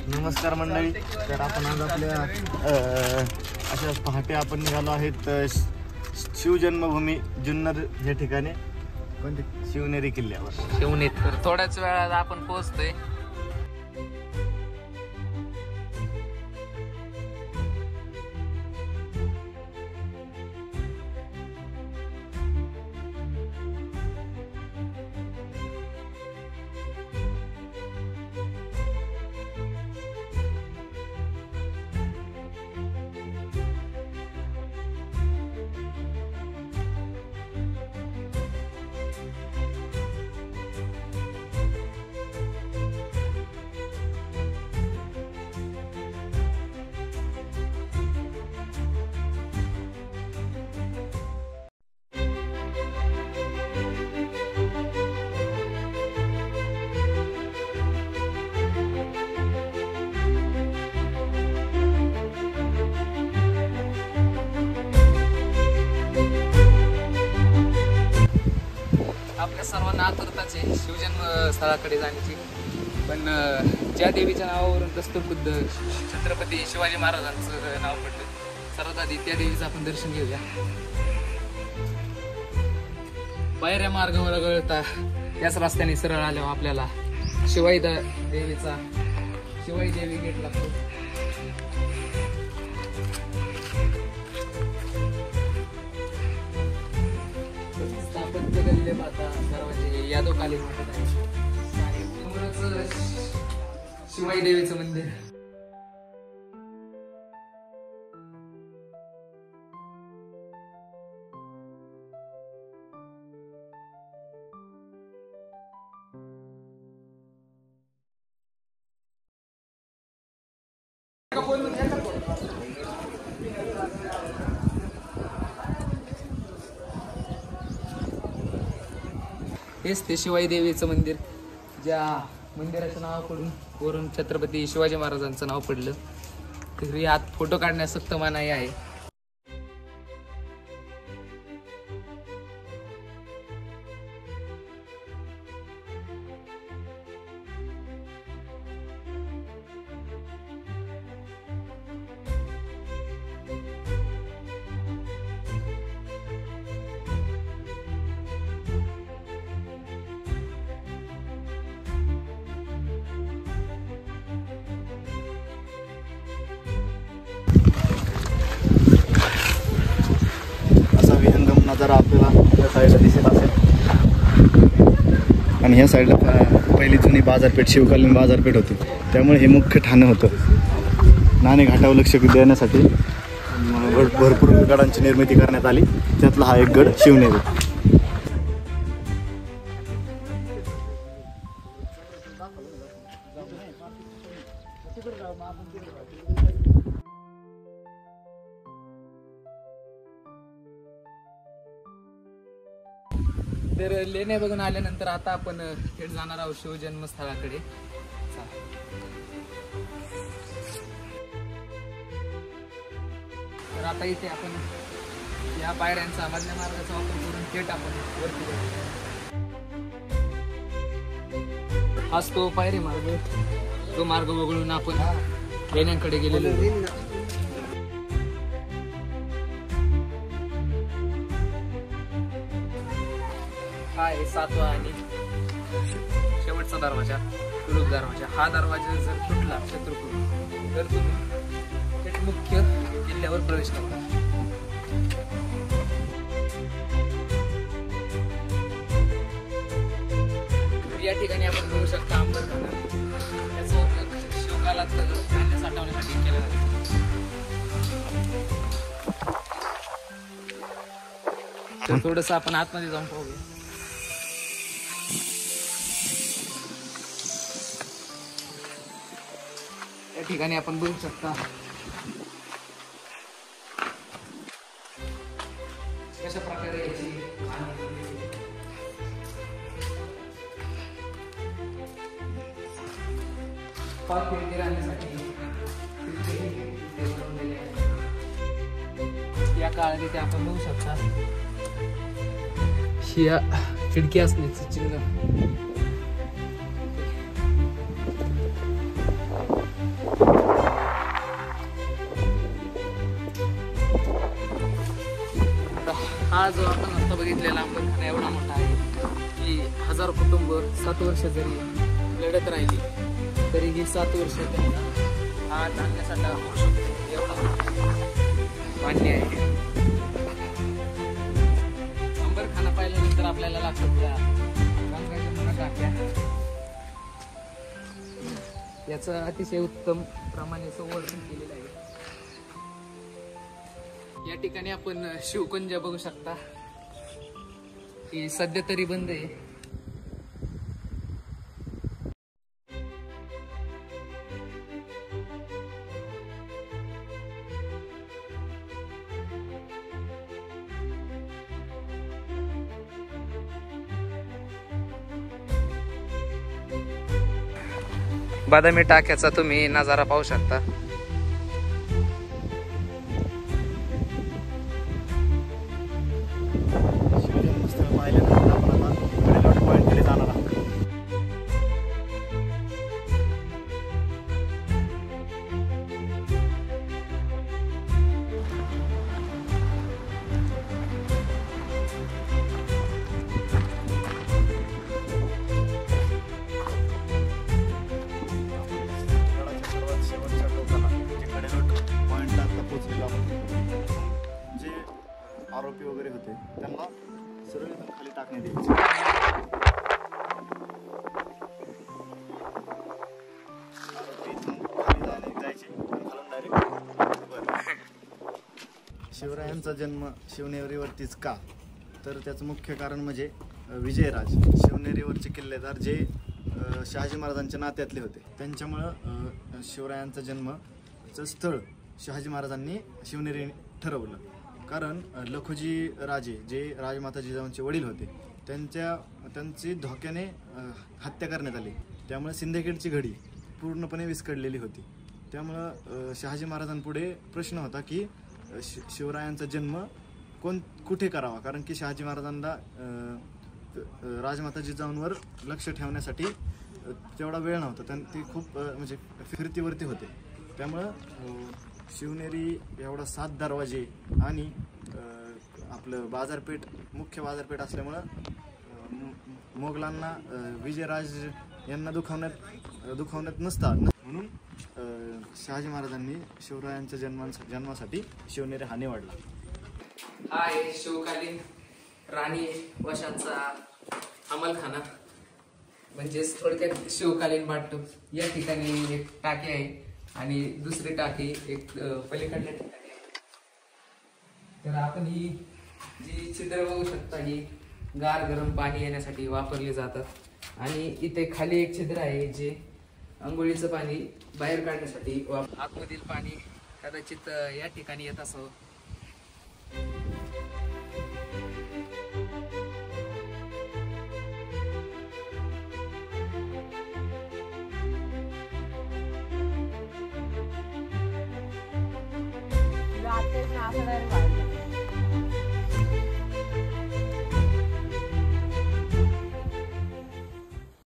नमस्कार मंडळी. तर आपण आज आपल्या अशा पहाटे आपण निघालो आहेत शिवजन्मभूमी जुन्नर या ठिकाणी, कोणते शिवनेरी किल्ल्यावर. शिवनेत तर थोड्याच वेळात आपण पोहोचतोय. आपल्या सर्वांना आतुरताच आहे शिवजन्म स्थळाकडे जाण्याची. पण ज्या देवीच्या नावावरून दस्तुरबुद्ध छत्रपती शिवाजी महाराजांचं नाव पडलं, सर्वात आधी त्या देवीचं आपण दर्शन घेऊया. पायऱ्या मार्गावर वगळता याच रस्त्याने सरळ आल्यावर आपल्याला शिवाई देवी गेट लागतो. स्थापत्य गल्ले माता दरवाजे यादवकालीन वाटत आहे आणि समोरच शिवाई देवीचं मंदिर. हेच ते शिवाई देवीचं मंदिर, ज्या मंदिराच्या नावाकडून वरून छत्रपती शिवाजी महाराजांचं नाव पडलं. तरी आत फोटो काढण्यास सक्त मनाई आहे. नजारा आपल्याला या साईडला दिसत असेल. आणि ह्या साईडला पहिली जुनी बाजारपेठ, शिवकालीन बाजारपेठ होती, त्यामुळे हे मुख्य ठाणं होतं. नाणे घाटावर लक्ष देण्यासाठी भरपूर गडांची निर्मिती करण्यात आली, त्यातला हा एक गड शिवनेरी. तर लेण्या बघून आल्यानंतर आता आपण थेट जाणार आहोत शिवजन्मस्थळाकडे. तर आता इथे आपण या पायऱ्यांचा मधल्या मार्गाचा वापर करून थेट आपण वरती जाऊ. हाच तो पायरी मार्ग, तो मार्ग वगळून आपण लेण्यांकडे गेलेलो. हा आहे 7वा आणि शेवटचा दरवाजा, कुलूप दरवाजा. हा दरवाजा जर तुटला शत्रूकडून तर तुम्ही थेट मुख्य किल्ल्यावर प्रवेश करता. या ठिकाणी आपण बघू शकता अंबरखाना. याचा उपयोग शिवकालात धान्य साठवण्यासाठी केला जातो. तर थोडंसं आपण आतमध्ये जाऊन पाहूया. या ठिकाणी आपण बघू शकता कशा प्रकारे याची पाच खिडकी राहण्यासाठी या काळात इथे आपण बघू शकता शिया खिडकी असण्याचं चिन्ह. हा जो आपण आता बघितलेला अंबरखाना एवढा मोठा आहे की 1000 कुटुंब 7 वर्ष जरी लढत राहिली तरी ही 7 वर्ष त्यांना हा धान्यासाठा होऊ शकतो एवढा मान्य आहे. अंबरखाना पाहिल्यानंतर आपल्याला लागतात त्या गंगा टाक्या. याचं अतिशय उत्तम प्रमाणे संवर्धन केलेलं आहे. या ठिकाणी आपण शिवकुंज बघू शकता की सध्या तरी बंद आहे. बदामी टाक्याचा तुम्ही नजारा पाहू शकता. शिवजन्मस्थळ पाहिल्यानंतर आपण आता कडेलोट पॉईंटकडे जाणार आहोत. जे आरोपी वगैरे होते त्यांना सरळ इथून खाली टाकण्यात यायचे. आरोपी इथून खाली जायचे खालून डायरेक्ट. शिवरायांचा जन्म शिवनेरीवरतीच का, तर त्याचं मुख्य कारण म्हणजे विजयराज शिवनेरीवरचे किल्लेदार जे शहाजी महाराजांच्या नात्यातले होते. त्यांच्यामुळं शिवरायांचा जन्मचं स्थळ शहाजी महाराजांनी शिवनेरी ठरवलं. कारण लखोजी राजे जे राजमाता जिजाऊंचे वडील होते त्यांची धोक्याने हत्या करण्यात आली. त्यामुळे सिंदखेडची घडी पूर्णपणे विस्कळलेली होती. त्यामुळं शहाजी महाराजांपुढे प्रश्न होता की शिवरायांचा जन्म कुठे करावा, कारण की शहाजी महाराजांना राजमाता जिजाऊंवर लक्ष ठेवण्यासाठी तेवढा वेळ नव्हता. ते खूप म्हणजे फिरतीवरती होते. त्यामुळं शिवनेरी एवढा 7 दरवाजे आणि आपलं बाजारपेठ मुख्य बाजारपेठ असल्यामुळं मोगलांना विजयराज यांना दुखावण्यात नसता म्हणून शहाजी महाराजांनी शिवरायांच्या जन्मासाठी शिवनेरी हा निवडला. हा आहे शिवकालीन राणी वशांचा अंमलखाना, म्हणजेच थोडक्यात शिवकालीन बाटप. या ठिकाणी एक टाकी आहे आणि दुसरी टाकी एक पलीकडल्या ठिकाणी आहे. तर आपण ही जी छिद्र बघू शकता ही गार गरम पाणी येण्यासाठी वापरली जातात. आणि इथे खाली एक छिद्र आहे जे अंघोळीचं पाणी बाहेर काढण्यासाठी आतमधील पाणी कदाचित या ठिकाणी येत असावं. असं